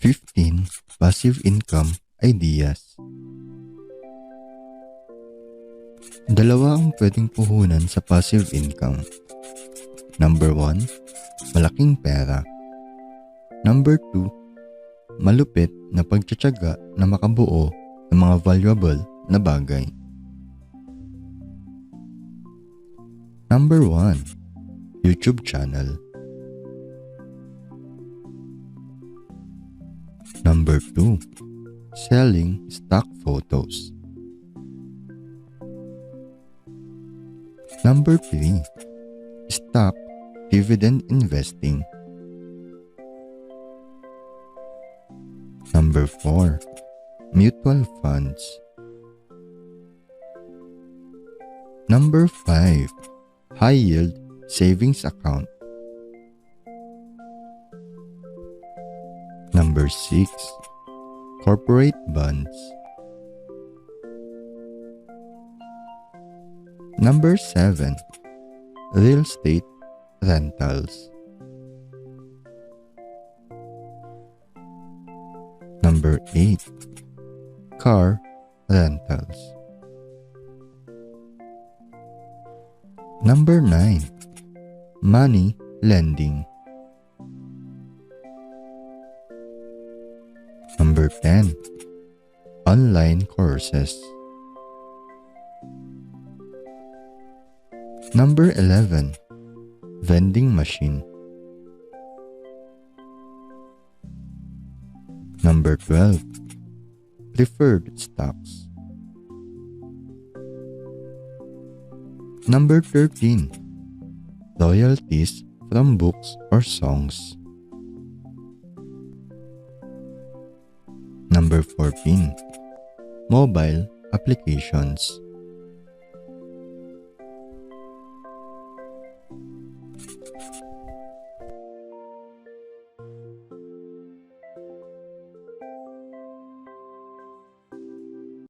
15 passive income ideas. Dalawa ang pwedeng puhunan sa passive income. Number 1, malaking pera. Number 2, malupit na pagtsatsaga na makabuo ng mga valuable na bagay. Number 1, YouTube channel. Number 2, selling stock photos. Number 3, stock dividend investing. Number 4, mutual funds. Number 5, high yield savings account. Number 6, corporate bonds. Number 7, real estate rentals. Number 8, car rentals. Number 9, money lending. Number 10, online courses. Number 11, vending machine. Number 12, preferred stocks. Number 13, royalties from books or songs. Number 14, mobile applications.